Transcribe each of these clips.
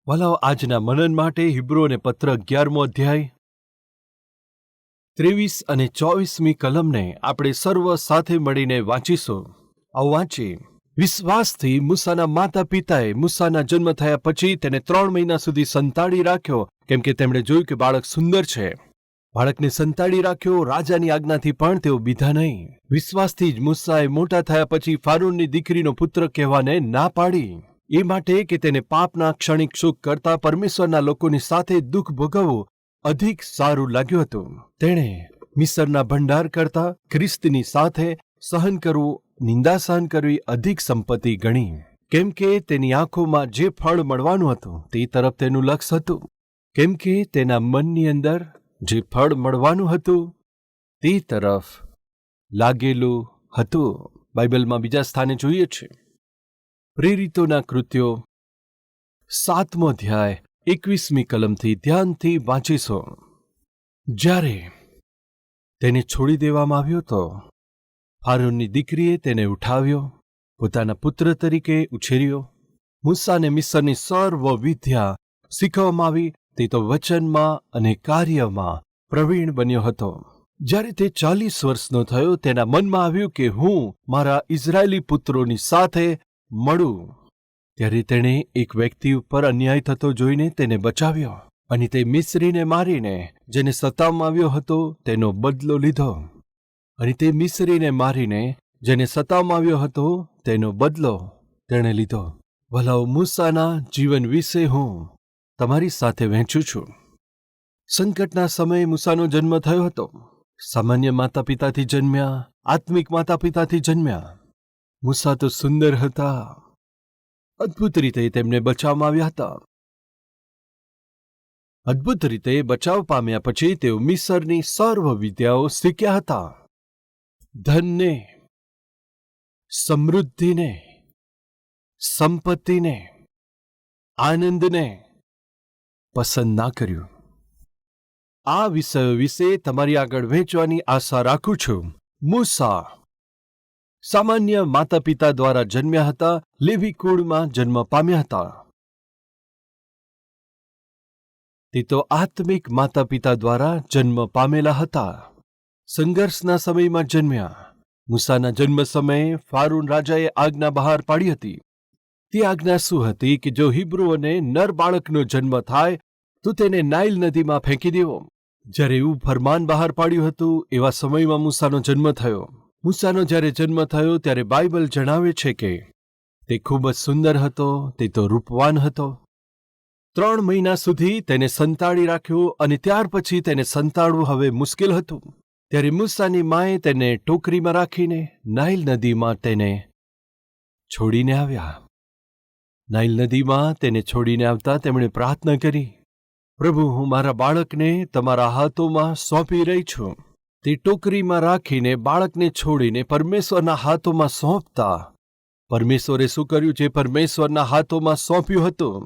વાલાઓ, આજના મનન માટે હિબ્રુઓને પત્ર 11મો અધ્યાય 23 અને 24મી કલમને આપણે સર્વ સાથે મળીને વાંચીશું. આવો વાંચીએ. વિશ્વાસથી મૂસાના માતા પિતાએ મૂસાના જન્મ થયા પછી તેને 3 મહિના સુધી સંતાડી રાખ્યો, કેમ કે તેમણે જોયું કે બાળક સુંદર છે. બાળકને સંતાડી રાખ્યો. રાજાની આજ્ઞાથી પણ તેઓ બીધા નહીં. વિશ્વાસથી જ મૂસાએ મોટા થયા પછી ફારૂનની દીકરીનો પુત્ર કહેવાને ના પાડી, એ માટે કે તેને પાપના ક્ષણિક સુખ કરતા પરમેશ્વરના લોકોની સાથે દુઃખ ભોગવવું અધિક સારું લાગ્યું હતું. તેણે મિસરના ભંડાર કરતા ખ્રિસ્તની સાથે સહન કરવું, નિંદા સહન કરવી અધિક સંપત્તિ ગણી, કેમ કે તેની આંખોમાં જે ફળ મળવાનું હતું તે તરફ તેનું લક્ષ્ય હતું. કેમ કે તેના મનની અંદર જે ફળ મળવાનું હતું તે તરફ લાગેલું હતું. બાઇબલમાં બીજા સ્થાને જોઈએ છે. પ્રેરિતોના કૃત્યો 7મો અધ્યાય 21મી કલમથી ધ્યાનથી વાંચીશું. જ્યારે તેને છોડી દેવામાં આવ્યો તો ફારૂનની દીકરીએ તેને ઉઠાવ્યો, પોતાના પુત્ર તરીકે ઉછેર્યો. મૂસાને મિસરની સર્વ વિદ્યા શીખવવામાં આવી. તે તો વચનમાં અને કાર્યમાં પ્રવીણ બન્યો હતો. જ્યારે તે 40 વર્ષનો થયો, તેના મનમાં આવ્યું કે હું મારા ઇઝરાયેલી પુત્રોની સાથે મળું. ત્યારે તેણે એક વ્યક્તિ ઉપર અન્યાય થતો જોઈને તેને બચાવ્યો, અને તે મિસ્રીને મારીને જેને સતાવવામાં આવ્યો હતો તેનો બદલો લીધો. અને તે મિસ્રીને મારીને જેને સતાવવામાં આવ્યો હતો તેનો બદલો તેણે લીધો. ભલાઓ, મૂસાના જીવન વિશે હું તમારી સાથે વહેંચું છું. સંકટના સમયે મૂસાનો જન્મ થયો હતો. સામાન્ય માતા પિતાથી જન્મ્યા, આત્મિક માતા પિતાથી જન્મ્યા. મૂસા તો સુંદર હતા. અદ્ભુત રીતે તેમને બચાવવામાં આવ્યા હતા. અદ્ભુત રીતે બચાવ પામ્યા પછી તેઓ મિસરની સર્વ વિદ્યાઓ શીખ્યા હતા. ધનને, સમૃદ્ધિને, સંપત્તિને, આનંદને પસંદ ના કર્યું. આ વિષયો વિશે તમારી આગળ વહેંચવાની આશા રાખું છું. મૂસા સામાન્ય માતા પિતા દ્વારા જન્મ્યા હતા. લેવી કુળમાં જન્મ પામ્યા હતા. તે તો આત્મિક માતા પિતા દ્વારા જન્મ પામેલા હતા. સંઘર્ષના સમયમાં જન્મ્યા. મૂસાના જન્મ સમયે ફારૂન રાજાએ આજ્ઞા બહાર પાડી હતી. તે આજ્ઞા શું હતી કે જો હિબ્રુઓને નર બાળકનો જન્મ થાય તો તેને નાઇલ નદીમાં ફેંકી દેવો. જ્યારે એવું ફરમાન બહાર પાડ્યું હતું એવા સમયમાં મૂસાનો જન્મ થયો. મૂસાનો જ્યારે જન્મ થયો ત્યારે બાઇબલ જણાવે છે કે તે ખૂબ જ સુંદર હતો. તે તો રૂપવાન હતો. 3 મહિના સુધી તેને સંતાડી રાખ્યો, અને ત્યાર પછી તેને સંતાડવું હવે મુશ્કેલ હતું. ત્યારે મૂસાની માએ તેને ટોકરીમાં રાખીને નાઇલ નદીમાં તેને છોડીને આવ્યા. નાઇલ નદીમાં તેને છોડીને આવતા તેમણે પ્રાર્થના કરી, પ્રભુ, હું મારા બાળકને તમારા હાથોમાં સોંપી રહી છું. તે ટોકરીમાં રાખીને બાળકને છોડીને પરમેશ્વરના હાથોમાં સોંપતા પરમેશ્વરે શું કર્યું? જે પરમેશ્વરના હાથોમાં સોંપ્યું હતું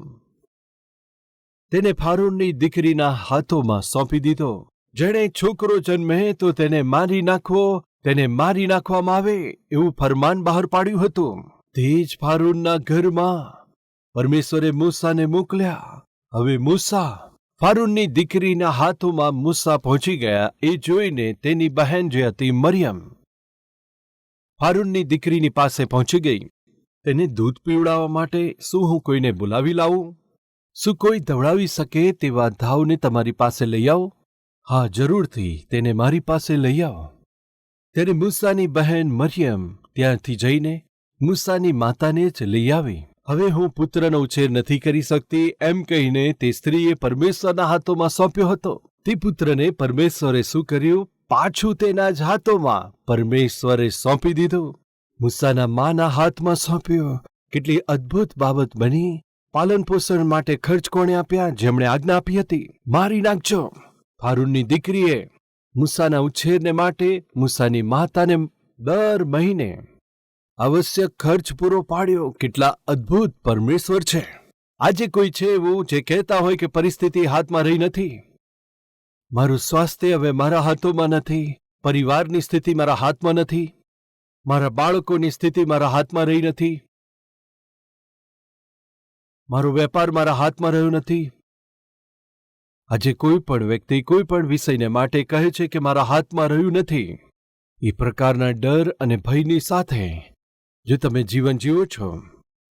તેને ફારૂનની દીકરીના હાથોમાં સોંપી દીધો. જેણે છોકરો જન્મે તો તેને મારી નાખવો, તેને મારી નાખવામાં આવે એવું ફરમાન બહાર પાડ્યું હતું. તે જ ફારૂનના ઘરમાં પરમેશ્વરે મૂસાને મોકલ્યા. હવે મૂસા ફારૂનની દીકરીના હાથોમાં મૂસા પહોંચી ગયા. એ જોઈને તેની બહેન જે હતી મરિયમ ફારૂનની દીકરીની પાસે પહોંચી ગઈ. તેને દૂધ પીવડાવવા માટે શું હું કોઈને બોલાવી લાવું? શું કોઈ દવડાવી શકે તેવા ધાવને તમારી પાસે લઈ આવો? હા, જરૂરથી તેને મારી પાસે લઈ આવો. ત્યારે મૂસાની બહેન મરિયમ ત્યાંથી જઈને મૂસાની માતાને જ લઈ આવી. હવે હું પુત્રનો ઉછેર નથી કરી શકતી એમ કહીને તે સ્ત્રીએ પરમેશ્વરના હાથોમાં સોંપ્યો હતો. તે પુત્રને પરમેશ્વરે શું કર્યું? પાછું તેના જ હાથોમાં પરમેશ્વરે સોંપી દીધું. મૂસાના માના હાથમાં સોંપ્યો. કેટલી અદ્ભુત બાબત બની. પાલન પોષણ માટે ખર્ચ કોણે આપ્યા? જેમણે આજ્ઞા આપી હતી, મારી નાખજો. ફારૂનની દીકરીએ મૂસાના ઉછેરને માટે મૂસાની માતાને દર મહિને આવશ્યક ખર્ચ પૂરો પાડ્યો. કેટલા અદ્ભુત પરમેશ્વર છે! આજે કોઈ છે એવું જે કહેતા હોય કે પરિસ્થિતિ હાથમાં રહી નથી. મારું સ્વાસ્થ્ય હવે મારા હાથોમાં નથી. પરિવારની સ્થિતિ મારા હાથમાં નથી. મારા બાળકોની સ્થિતિ મારા હાથમાં રહી નથી. મારો વેપાર મારા હાથમાં રહ્યો નથી. આજે કોઈ પણ વ્યક્તિ કોઈ પણ વિષયને માટે કહે છે કે મારા હાથમાં રહ્યું નથી. એ પ્રકારના ડર અને ભયની સાથે જો તમે જીવન જીવો છો,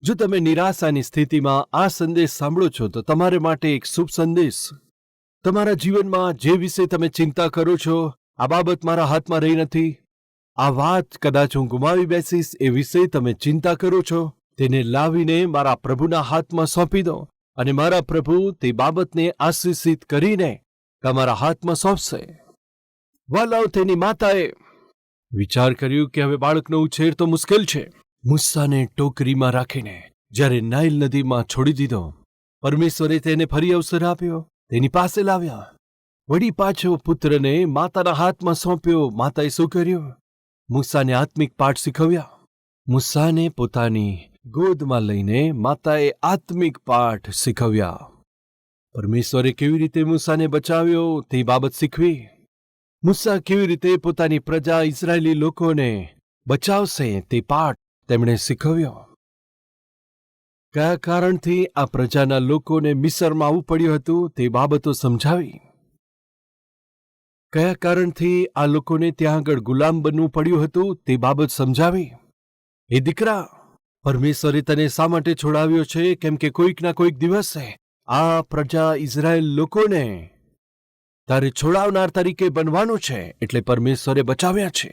જો તમે નિરાશાની સ્થિતિમાં આ સંદેશ સાંભળો છો, તો તમારે માટે એક શુભ સંદેશ. તમારા જીવનમાં જે વિશે તમે ચિંતા કરો છો, આ બાબત મારા હાથમાં રહી નથી, આ વાત કદાચ હું ગુમાવી બેસીશ, એ વિશે તમે ચિંતા કરો છો, તેને લાવીને મારા પ્રભુના હાથમાં સોંપી દો અને મારા પ્રભુ તે બાબતને આશીષિત કરીને તમારા હાથમાં સોંપશે. વાલાઓ, તેની માતાએ વિચાર કર્યું કે હવે બાળકનો ઉછેર તો મુશ્કેલ છે. મૂસાને ટોકરીમાં રાખીને જ્યારે નાઇલ નદીમાં છોડી દીધો, પરમેશ્વરે તેને ફરી અવસર આપ્યો, તેની પાસે લાવ્યા. વળી પાછો પુત્રને માતાના હાથમાં સોંપ્યો. માતાએ શું કર્યું? મૂસાને આત્મિક પાઠ શીખવ્યા. મૂસાને પોતાની ગોદમાં લઈને માતાએ આત્મિક પાઠ શીખવ્યા. પરમેશ્વરે કેવી રીતે મૂસાને બચાવ્યો તે બાબત શીખવી. મૂસા કેવી રીતે પોતાની પ્રજા ઇઝરાયેલી લોકોને બચાવશે તે પાઠ તેમણે શીખવ્યો. કયા કારણથી આ પ્રજાના લોકોને મિસરમાં આવવું પડ્યું હતું તે બાબતો સમજાવી. કયા કારણથી આ લોકોને ત્યાં આગળ ગુલામ બનવું પડ્યું હતું તે બાબત સમજાવી. એ દીકરા, પરમેશ્વરે તને શા માટે છોડાવ્યો છે? કેમ કે કોઈક ના કોઈક દિવસે આ પ્રજા ઇઝરાયેલ લોકોને તારે છોડાવનાર તરીકે બનવાનું છે, એટલે પરમેશ્વરે બચાવ્યા છે.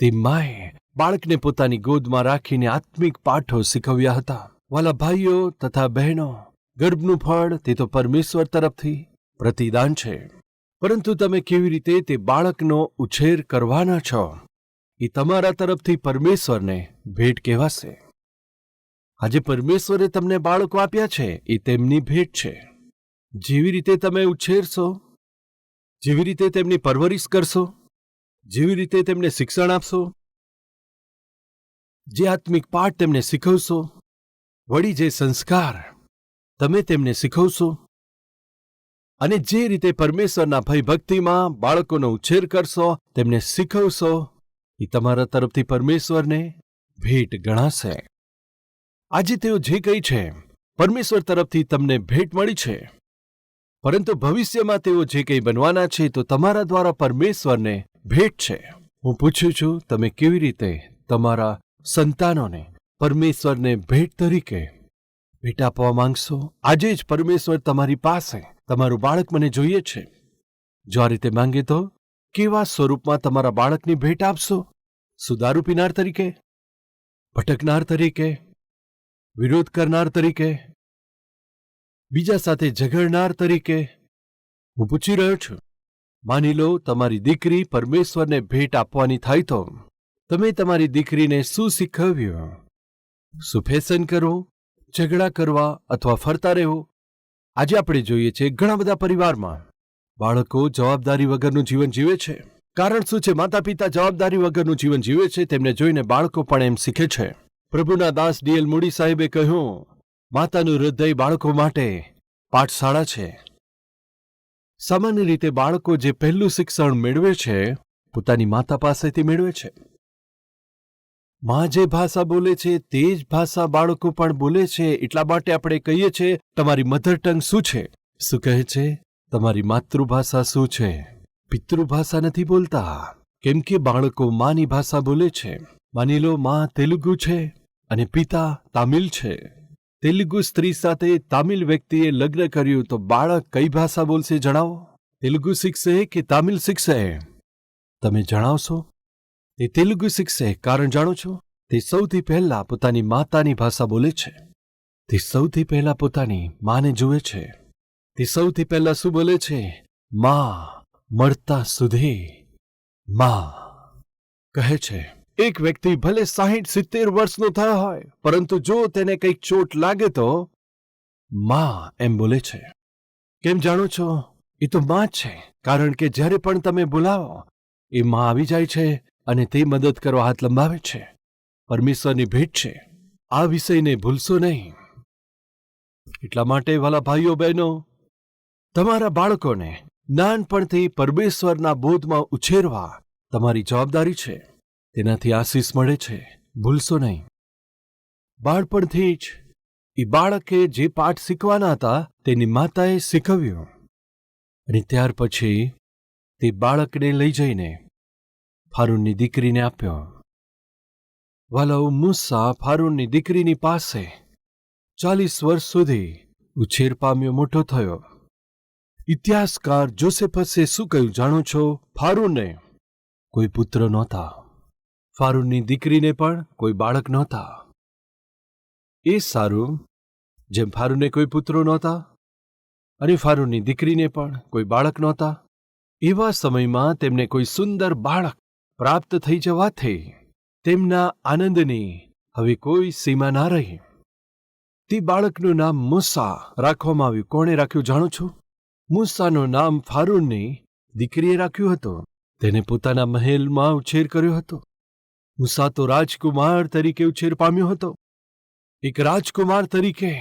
તે માએ બાળકને પોતાની ગોદમાં રાખીને આત્મિક પાઠો શીખવ્યા હતા. વાલા ભાઈઓ તથા બહેનો, ગર્ભનું ફળ તે તો પરમેશ્વર તરફથી પ્રતિદાન છે, પરંતુ તમે કેવી રીતે તે બાળકનો ઉછેર કરવાના છો એ તમારા તરફથી પરમેશ્વરને ભેટ કહેવાશે. આજે પરમેશ્વરે તમને બાળકો આપ્યા છે, એ તેમની ભેટ છે. જેવી રીતે તમે ઉછેરશો, જેવી રીતે તેમની પરવરિશ કરશો, જેવી રીતે તેમને શિક્ષણ આપશો, જે આત્મિક પાઠ તેમને શીખવશો, વળી જે સંસ્કાર તમે તેમને શીખવશો, અને જે રીતે પરમેશ્વરના ભય ભક્તિમાં બાળકોનો ઉછેર કરશો, તેમને શીખવશો, એ તમારા તરફથી પરમેશ્વરને ભેટ ગણાશે. આજે તેઓ જે કંઈ છે પરમેશ્વર તરફથી તમને ભેટ મળી છે, પરંતુ ભવિષ્યમાં તેઓ જે કંઈ બનવાના છે તો તમારા દ્વારા પરમેશ્વરને ભેટ છે. હું પૂછું છું, તમે કેવી રીતે તમારા સંતાનોને પરમેશ્વરને ભેટ તરીકે ભેટ આપવા માંગશો? આજે જ પરમેશ્વર તમારી પાસે તમારું બાળક મને જોઈએ છે. જો આ રીતે માંગે તો કેવા સ્વરૂપમાં તમારા બાળકની ભેટ આપશો? સુદારૂ પીનાર તરીકે, ભટકનાર તરીકે, વિરોધ કરનાર તરીકે, બીજા સાથે ઝઘડનાર તરીકે? હું પૂછી રહ્યો છું. માની લો તમારી દીકરી પરમેશ્વરને ભેટ આપવાની થાય તો તમે તમારી દીકરીને શું શીખવ્યું? શું ફેશન કરવું, ઝઘડા કરવા અથવા ફરતા રહેવું? આજે આપણે જોઈએ છે ઘણા બધા પરિવારમાં બાળકો જવાબદારી વગરનું જીવન જીવે છે. કારણ શું છે? માતા પિતા જવાબદારી વગરનું જીવન જીવે છે. તેમને જોઈને બાળકો પણ એમ શીખે છે. પ્રભુના દાસ ડી.એલ. મૂડી સાહેબે કહ્યું, માતાનું હૃદય બાળકો માટે પાઠશાળા છે. સામાન્ય રીતે બાળકો જે પહેલું શિક્ષણ મેળવે છે પોતાની માતા પાસેથી મેળવે છે. માં જે ભાષા બોલે છે તે જ ભાષા બાળકો પણ બોલે છે. એટલા માટે આપણે કહીએ છીએ, તમારી મધર ટંગ શું છે? શું કહે છે? તમારી માતૃભાષા શું છે? પિતૃભાષા નથી બોલતા, કેમ કે બાળકો માની ભાષા બોલે છે. માની લો માં તેલુગુ છે અને પિતા તામિલ છે. તેલુગુ સ્ત્રી સાથે તામિલ વ્યક્તિએ લગ્ન કર્યું તો બાળક કઈ ભાષા બોલશે જણાવો? તેલુગુ શીખશે કે તામિલ શીખશે? તમે જણાવશો? તે તેલુગુ શીખશે. કારણ જાણો છો? તે સૌથી પહેલા પોતાની માતાની ભાષા બોલે છે. તે સૌથી પહેલા પોતાની માને જુએ છે. તે સૌથી પહેલા શું બોલે છે? માં મળતા સુધી માં કહે છે. એક વ્યક્તિ ભલે 60-70 વર્ષનો થયો હોય, પરંતુ જો તેને કંઈક ચોટ લાગે તો માં એમ બોલે છે. કેમ જાણો છો? એ તો માં જ છે. કારણ કે જ્યારે પણ તમે બોલાવો એ માં આવી જાય છે અને તે મદદ કરવા હાથ લંબાવે છે. પરમેશ્વરની ભેટ છે. આ વિષયને ભૂલશો નહીં. એટલા માટે વાલા ભાઈઓ બહેનો, તમારા બાળકોને નાનપણથી પરમેશ્વરના બોધમાં ઉછેરવા તમારી જવાબદારી છે. તેનાથી આશીષ મળે છે. ભૂલશો નહીં. બાળપણથી જ એ બાળકે જે પાઠ શીખવાના હતા તેની માતાએ શીખવ્યો અને ત્યાર પછી તે બાળકને લઈ જઈને ફારૂનની દીકરીને આપ્યો. વાલાઓ, મૂસા ફારૂનની દીકરીની પાસે 40 વર્ષ સુધી ઉછેર પામ્યો, મોટો થયો. ઇતિહાસકાર જોસેફસે શું કહ્યું જાણો છો? ફારૂનને કોઈ પુત્ર નહોતા, ફારૂનની દીકરીને પણ કોઈ બાળક નહોતા. એ સારું, જેમ ફારૂનને કોઈ પુત્રો નહોતા અને ફારૂનની દીકરીને પણ કોઈ બાળક નહોતા, એવા સમયમાં તેમને કોઈ સુંદર બાળક પ્રાપ્ત થઈ જવાથી તેમના આનંદની હવે કોઈ સીમા ના રહી. તે બાળકનું નામ મૂસા રાખવામાં આવ્યું. કોણે રાખ્યું જાણો છો? મૂસાનું નામ ફારૂનની દીકરીએ રાખ્યું હતું. તેને પોતાના મહેલમાં ઉછેર કર્યો હતો. મૂસા તો રાજકુમાર તરીકે ઉછેર પામ્યો હતો. એક રાજકુમાર તરીકે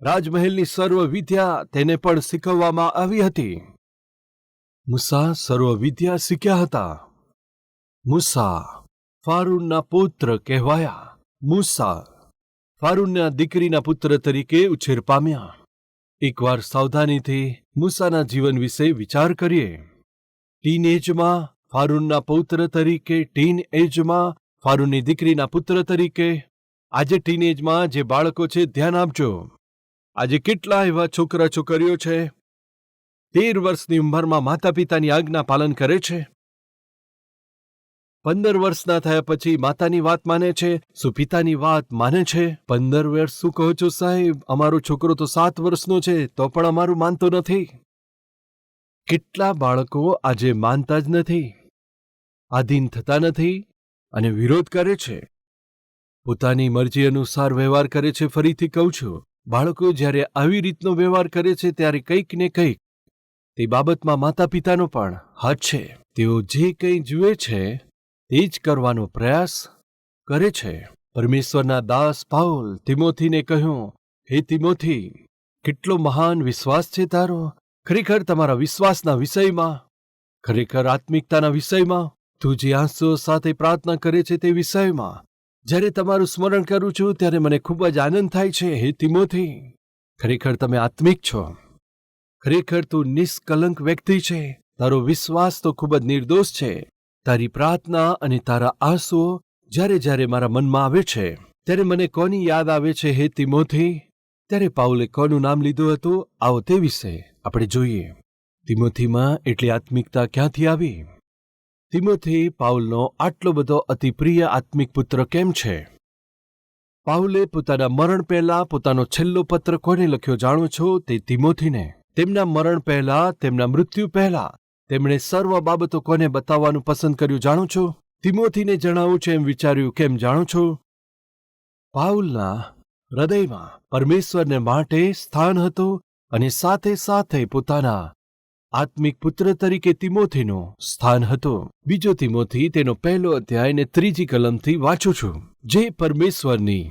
રાજમહેલની સર્વ વિદ્યા તેને પણ શીખવવામાં આવી હતી. મૂસા સર્વ વિદ્યા શીખ્યા હતા. મૂસા ફારૂનના પુત્ર કહેવાયા. મૂસા ફારૂનના દીકરીના પુત્ર તરીકે ઉછેર પામ્યા. એકવાર સાવધાનીથી મૂસાના જીવન વિશે વિચાર કરીએ. ટીન એજમાં ફારૂનના પૌત્ર તરીકે, ટીન એજમાં ફારૂનની દીકરીના પુત્ર તરીકે. આજે ટીન એજમાં જે બાળકો છે, ધ્યાન આપજો. આજે કેટલા એવા છોકરા છોકરીઓ છે 13 વર્ષની ઉંમરમાં માતા પિતાની આજ્ઞા પાલન કરે છે. 15 વર્ષના થયા પછી માતાની વાત માને છે, શું પિતાની વાત માને છે? 15 વર્ષ શું કહો છો સાહેબ? અમારો છોકરો તો 7 વર્ષનો છે તો પણ અમારું માનતો નથી. કેટલા બાળકો આજે માનતા જ નથી, આધીન થતા નથી અને વિરોધ કરે છે, પોતાની મરજી અનુસાર વ્યવહાર કરે છે. ફરીથી કહું છું, બાળકો જ્યારે આવી રીતનો વ્યવહાર કરે છે ત્યારે કંઈક ને કંઈક તે બાબતમાં માતા પિતાનો પણ હાથ છે. તેઓ જે કંઈ જુએ છે તે જ કરવાનો પ્રયાસ કરે છે. પરમેશ્વરના દાસ પાઉલ તિમોથીને કહ્યું, હે તિમોથી, કેટલો મહાન વિશ્વાસ છે તારો. ખરેખર તમારા વિશ્વાસના વિષયમાં, ખરેખર આત્મિકતાના વિષયમાં, તું જે આંસુઓ સાથે પ્રાર્થના કરે છે તે વિષયમાં જ્યારે તમારું સ્મરણ કરું છું ત્યારે મને ખૂબ જ આનંદ થાય છે. હે તિમોથી, ખરેખર તમે આત્મિક છો. ખરેખર તું નિષ્કલંક વ્યક્તિ છે. તારો વિશ્વાસ તો ખૂબ જ નિર્દોષ છે. તારી પ્રાર્થના અને તારા આંસુઓ જ્યારે જ્યારે મારા મનમાં આવે છે ત્યારે મને કોની યાદ આવે છે? હે તિમોથી, ત્યારે પાઉલે કોનું નામ લીધું હતું? આવો તે વિશે આપણે જોઈએ. તિમોથીમાં એટલી આત્મિકતા ક્યાંથી આવી? તિમોથી પાઉલનો આટલો બધો અતિ પ્રિય આત્મિક પુત્ર કેમ છે? પાઉલે પોતાના મરણ પહેલા પોતાનો છેલ્લો પત્ર કોને લખ્યો જાણો છો? તે તિમોથીને. તેમના મરણ પહેલા, તેમના મૃત્યુ પહેલા તેમણે સર્વ બાબતો કોને બતાવવાનું પસંદ કર્યું જાણો છો? તિમોથીને જણાવું છે એમ વિચાર્યું. કેમ જાણો છો? પાઉલના હૃદયમાં પરમેશ્વરને માટે સ્થાન હતું અને સાથે સાથે પોતાના આત્મિક પુત્ર તરીકે તિમોથીનું સ્થાન હતું. બીજો તિમોથી તેનો 1 અધ્યાય ને 3 કલમથી વાંચું છું. જે પરમેશ્વરની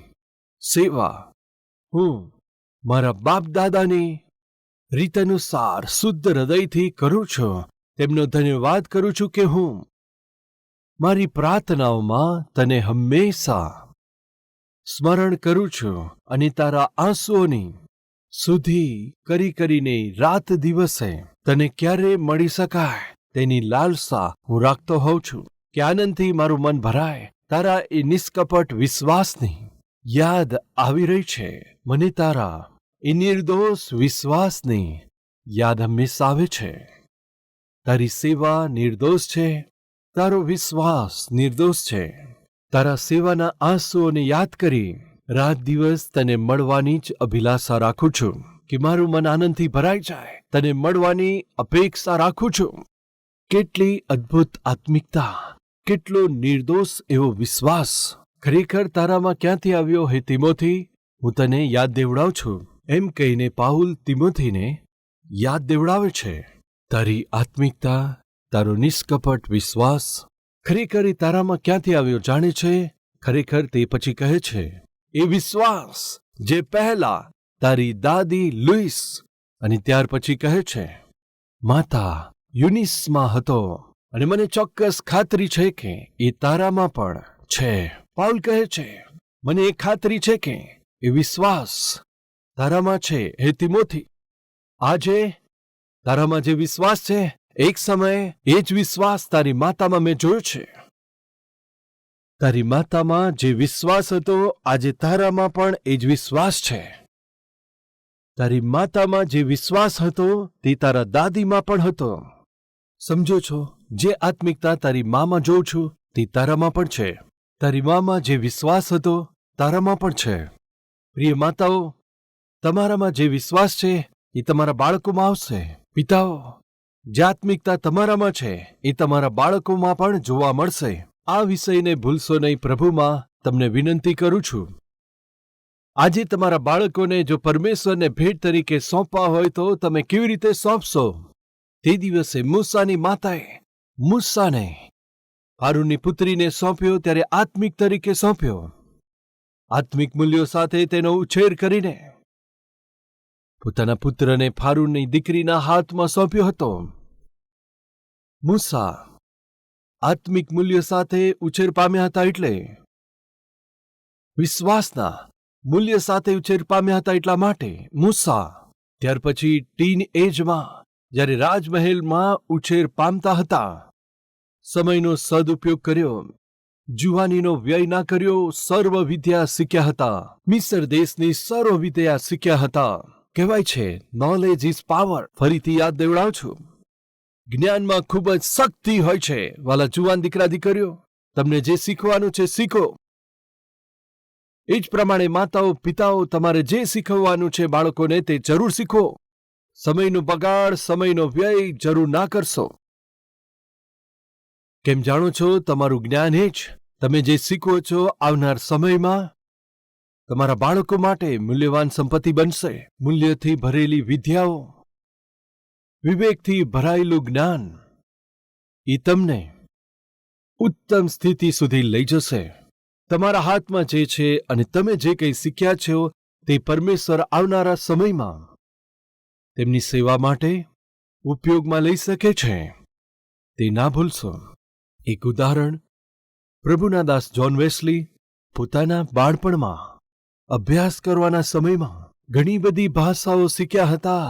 સેવા હું મારા બાપ દાદાની રીત અનુસાર શુદ્ધ હૃદયથી કરું છું, તેમનો ધન્યવાદ કરું છું કે હું મારી પ્રાર્થનાઓમાં તને હંમેશા સ્મરણ કરું છું અને તારા આંસુઓની સુધી કરીને રાત દિવસે તને ક્યારે મળી શકાય તેની લાલસા હું રાખતો હોઉં છું, કે આનંદથી મારું મન ભરાય. તારા એ નિષ્કપટ વિશ્વાસની યાદ આવી રહી છે. મને તારા એ નિર્દોષ વિશ્વાસની યાદ હંમેશા આવે છે. તારી સેવા નિર્દોષ છે, તારો વિશ્વાસ નિર્દોષ છે. તારા સેવાના આંસુઓને યાદ કરી રાત દિવસ તને મળવાની જ અભિલાષા રાખું છું, કે મારું મન આનંદથી ભરાઈ જાય. તને મળવાની અપેક્ષા રાખું છું. કેટલી અદ્ભુત આત્મિકતા, કેટલો નિર્દોષ એવો વિશ્વાસ ખરેખર તારામાં ક્યાંથી આવ્યો? હે તિમોથી, હું તને યાદ દેવડાવું છું. એમ કહીને પાઉલ તિમોથીને યાદ દેવડાવે છે. તારી આત્મિકતા, તારો નિષ્કપટ વિશ્વાસ ખરેખર એ તારામાં ક્યાંથી આવ્યો જાણે છે? ખરેખર તે પછી કહે છે, એ વિશ્વાસ જે પહેલા તારી દાદી લુઈસ અને ત્યાર પછી કહે છે માતા યુનિસમાં હતો, અને મને ચોક્કસ ખાતરી છે કે એ તારામાં પણ છે. પાઉલ કહે છે, મને એ ખાતરી છે કે એ વિશ્વાસ તારામાં છે હે તિમોથી. આજે તારામાં જે વિશ્વાસ છે, એક સમયે એ જ વિશ્વાસ તારી માતામાં મેં જોયો છે. તારી માતામાં જે વિશ્વાસ હતો, આજે તારામાં પણ એ જ વિશ્વાસ છે. તારી માતામાં જે વિશ્વાસ હતો તે તારા દાદીમાં પણ હતો. સમજો છો, જે આત્મિકતા તારી મામાં જોઉં છું તે તારામાં પણ છે. તારી મામાં જે વિશ્વાસ હતો તારામાં પણ છે. પ્રિય માતાઓ, તમારામાં જે વિશ્વાસ છે એ તમારા બાળકોમાં આવશે. પિતાઓ, જે આત્મિકતા તમારામાં છે એ તમારા બાળકોમાં પણ જોવા મળશે. આ વિષયને ભૂલશો નહીં. પ્રભુમાં તમને વિનંતી કરું છું. આજે તમારા બાળકોને જો પરમેશ્વરને ભેટ તરીકે સોંપવા હોય તો તમે કેવી રીતે સોંપશો? તે દિવસે મૂસાની માતાએ મૂસાને હારૂનની પુત્રીને સોંપ્યો ત્યારે આત્મિક તરીકે સોંપ્યો. આત્મિક મૂલ્યો સાથે તેનો ઉછેર કરીને પોતાના પુત્રને ફારૂનની દીકરીના હાથમાં સોંપ્યો હતો. મૂસા આત્મિક મૂલ્યો સાથે ઉછેર પામ્યા હતા, એટલે વિશ્વાસના મૂલ્ય સાથે ઉછેર પામ્યા હતા. એટલા માટે મૂસા ત્યાર પછી ટીન એજમાં જ્યારે રાજમહેલમાં ઉછેર પામતા હતા, સમયનો સદુપયોગ કર્યો, જુવાનીનો વ્યય ના કર્યો, સર્વ વિદ્યા શીખ્યા હતા. મિસર દેશની સર્વ વિદ્યા શીખ્યા હતા. કહેવાય છે નોલેજ ઇઝ પાવર. ફરીથી યાદ દેવડાવું છું, જ્ઞાનમાં ખૂબ જ શક્તિ હોય છે. વાલા જુવાન દીકરા દીકરીઓ, તમને જે શીખવાનું છે શીખો. એ જ પ્રમાણે માતાઓ પિતાઓ, તમારે જે શીખવવાનું છે બાળકોને તે જરૂર શીખો. સમયનો બગાડ, સમયનો વ્યય જરૂર ના કરશો. કેમ જાણો છો, તમારું જ્ઞાન એ જ તમે જે શીખો છો આવનાર સમયમાં તમારા બાળકો માટે મૂલ્યવાન સંપત્તિ બનશે. મૂલ્યથી ભરેલી વિદ્યાઓ, વિવેકથી ભરાયેલું જ્ઞાન એ તમને ઉત્તમ સ્થિતિ સુધી લઈ જશે. તમારા હાથમાં જે છે અને તમે જે કંઈ શીખ્યા છો તે પરમેશ્વર આવનારા સમયમાં તેમની સેવા માટે ઉપયોગમાં લઈ શકે છે. તે ના ભૂલશો. એક ઉદાહરણ, પ્રભુના દાસ જ્હોન વેસ્લી પોતાના બાળપણમાં અભ્યાસ કરવાના સમયમાં ઘણી બધી ભાષાઓ શીખ્યા હતા.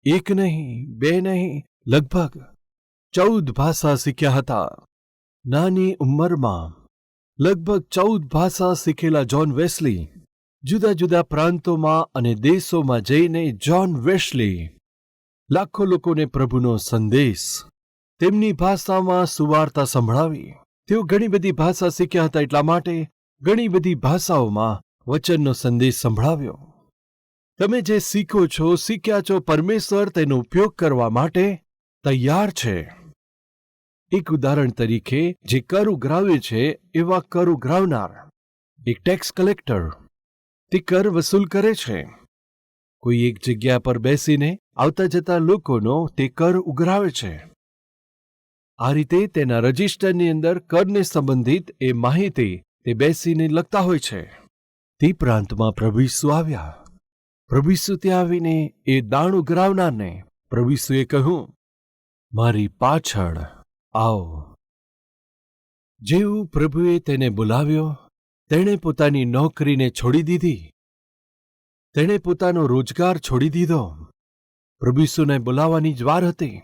એક નહીં, બે નહીં, લગભગ 14 ભાષા શીખ્યા હતા. નાની ઉંમરમાં લગભગ 14 ભાષા શીખેલા જ્હોન વેસ્લી જુદા જુદા પ્રાંતોમાં અને દેશોમાં જઈને જ્હોન વેસ્લી લાખો લોકોને પ્રભુનો સંદેશ તેમની ભાષામાં સુવાર્તા સંભળાવી. તેઓ ઘણી બધી ભાષા શીખ્યા હતા, એટલા માટે ઘણી બધી ભાષાઓમાં વચનનો સંદેશ સંભળાવ્યો. તમે જે શીખો છો, શીખ્યા છો, પરમેશ્વર તેનો ઉપયોગ કરવા માટે તૈયાર છે. એક ઉદાહરણ તરીકે, જે કર ઉઘરાવે છે એવા કર ઉઘરાવનાર, એક ટેક્સ કલેક્ટર, તે કર વસૂલ કરે છે. કોઈ એક જગ્યા પર બેસીને આવતા જતા લોકોનો તે કર ઉઘરાવે છે. આ રીતે તેના રજિસ્ટરની અંદર કરને સંબંધિત એ માહિતી તે બેસીને લખતા હોય છે. તે પ્રાંતમાં પ્રભુ ઈસુ આવ્યા. પ્રભુ ઈસુ ત્યાં આવીને એ દાણ ઉઘરાવનારને પ્રભુ ઈસુએ કહ્યું, મારી પાછળ આવો. જેવું પ્રભુએ તેને બોલાવ્યો, તેણે પોતાની નોકરીને છોડી દીધી. તેણે પોતાનો રોજગાર છોડી દીધો. પ્રભુ ઈસુને બોલાવવાની જ વાર હતી.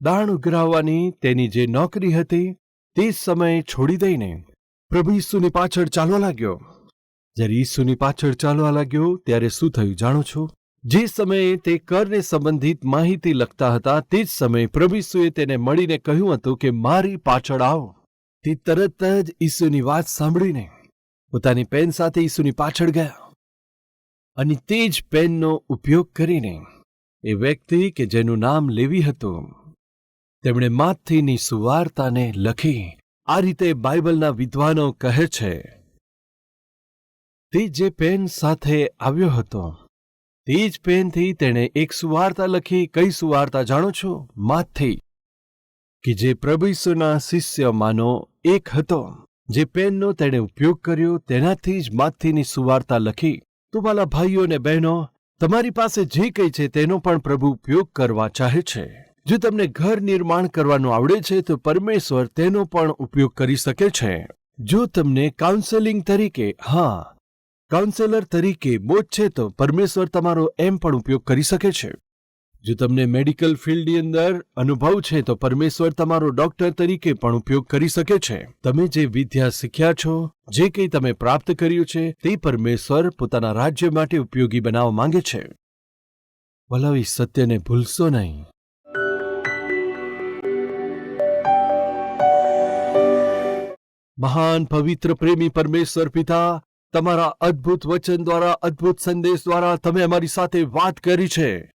દાણ ઉઘરાવવાની તેની જે નોકરી હતી તે સમયે છોડી દઈને પ્રભુ ઈસુની પાછળ ચાલવા લાગ્યો. જ્યારે ઈસુની પાછળ ચાલવા લાગ્યો ત્યારે શું થયું જાણો છો? જે સમયે તે કરને સંબંધિત માહિતી લખતા હતા તે જ સમયે પ્રભુ ઈસુએ તેને મળીને કહ્યું હતું કે મારી પાછળ આવો. તે તરત જ ઈસુની વાત સાંભળીને પોતાની પેન સાથે ઈસુની પાછળ ગયા અને તે જ પેનનો ઉપયોગ કરીને એ વ્યક્તિ કે જેનું નામ લેવી હતું, તેમણે માથીની સુવાર્તાને લખી. આ રીતે બાઇબલના વિદ્વાનો કહે છે. તે જે પેન સાથે આવ્યો હતો તે જ પેનથી તેણે એક સુવાર્તા લખી. કઈ સુવાર્તા જાણો છો? માથી, કે જે પ્રભુ ઈસુના શિષ્યમાંનો એક હતો. જે પેનનો તેણે ઉપયોગ કર્યો તેનાથી જ માથીની સુવાર્તા લખી. તો વાલા ભાઈઓ અને બહેનો, તમારી પાસે જે કંઈ છે તેનો પણ પ્રભુ ઉપયોગ કરવા ચાહે છે. જો તમને ઘર નિર્માણ કરવાનું આવડે છે તો પરમેશ્વર તેનો પણ ઉપયોગ કરી શકે છે. જો તમને કાઉન્સેલિંગ તરીકે, કાઉન્સેલર તરીકે બોધ છે તો પરમેશ્વર તમારો એમ પણ ઉપયોગ કરી શકે છે. જો તમને મેડિકલ ફિલ્ડની અંદર અનુભવ છે તો પરમેશ્વર તમારો ડોક્ટર તરીકે પણ ઉપયોગ કરી શકે છે. તમે જે વિદ્યા શીખ્યા છો, જે કંઈ તમે પ્રાપ્ત કર્યું છે, તે પરમેશ્વર પોતાના રાજ્ય માટે ઉપયોગી બનાવવા માંગે છે. વલાવી સત્યને ભૂલશો નહીં. મહાન પવિત્ર પ્રેમી પરમેશ્વર પિતા, તમારા અદ્ભુત વચન દ્વારા, અદ્ભુત સંદેશ દ્વારા તમે અમારી સાથે વાત કરી છે.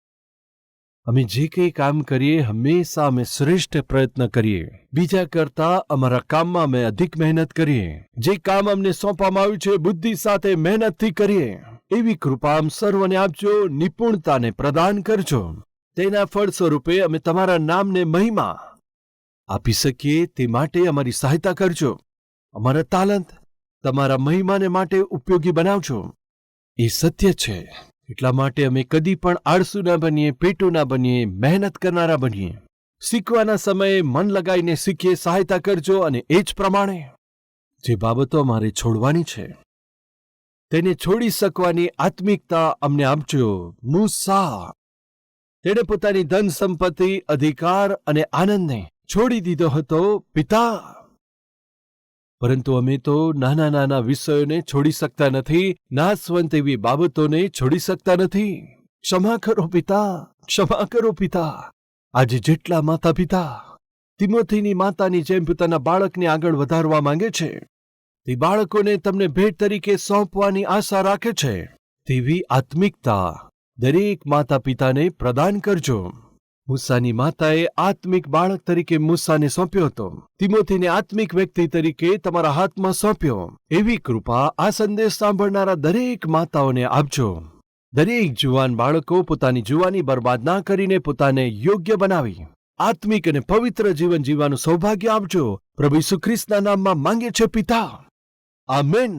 અમે જે કંઈ કામ કરીએ હંમેશા અમે શ્રેષ્ઠ પ્રયત્ન કરીએ. બીજા કરતા અમારા કામમાં અમે અધિક મહેનત કરીએ. જે કામ અમને સોંપવામાં આવ્યું છે બુદ્ધિ સાથે મહેનતથી કરીએ. એવી કૃપા આમ સર્વને આપજો, નિપુણતાને પ્રદાન કરજો. તેના ફળ સ્વરૂપે અમે તમારા નામને મહિમા આપી શકીએ તે માટે અમારી સહાયતા કરજો. અમારા તાલંત તમારા મહિમાને માટે ઉપયોગી બનાવજો. એ સત્ય છે. એટલા માટે અમે કદી પણ આળસુ ના બનીએ, પેટુ ના બનીએ, મહેનત કરનારા બનીએ. શીખવાના સમયે મન લગાવીને શીખીએ. સહાયતા કરજો. અને એ જ પ્રમાણે જે બાબતો અમારે છોડવાની છે તેને છોડી શકવાની આત્મિકતા અમને આપજો. મૂસા તેણે પોતાની ધન સંપત્તિ, અધિકાર અને આનંદને છોડી દીધો હતો પિતા, પરંતુ અમે તો નાના નાના વિષયોને છોડી શકતા નથી, નાશવંત એવી બાબતોને છોડી શકતા નથી. ક્ષમા કરો પિતા, ક્ષમા કરો પિતા. આજે જેટલા માતા પિતા તિમોથીની માતાની જેમ પોતાના બાળકને આગળ વધારવા માંગે છે, તે બાળકોને તમને ભેટ તરીકે સોંપવાની આશા રાખે છે, તેવી આત્મિકતા દરેક માતા પિતાને પ્રદાન કરજો. મૂસાની માતાએ આત્મિક બાળક તરીકે મૂસાને સોંપ્યો હતો. તિમોથીને આત્મિક વ્યક્તિ તરીકે તમારા હાથમાં સોંપ્યો. એવી કૃપા આ સંદેશ સાંભળનારા દરેક માતાઓને આપજો. દરેક જુવાન બાળકો પોતાની જુવાની બરબાદ ના કરીને પોતાને યોગ્ય બનાવી આત્મિક અને પવિત્ર જીવન જીવવાનું સૌભાગ્ય આપજો. પ્રભુ ઈસુ ખ્રિસ્તના નામમાં માંગે છે પિતા. આમેન.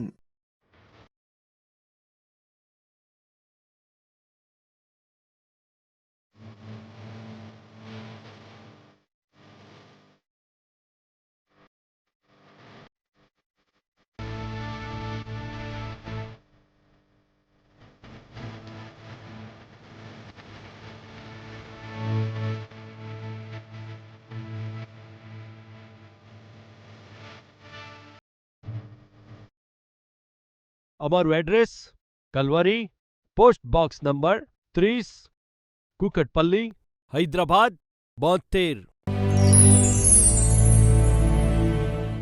અમારું address Calvary, post box number 30, Kukatpally, Hyderabad 72.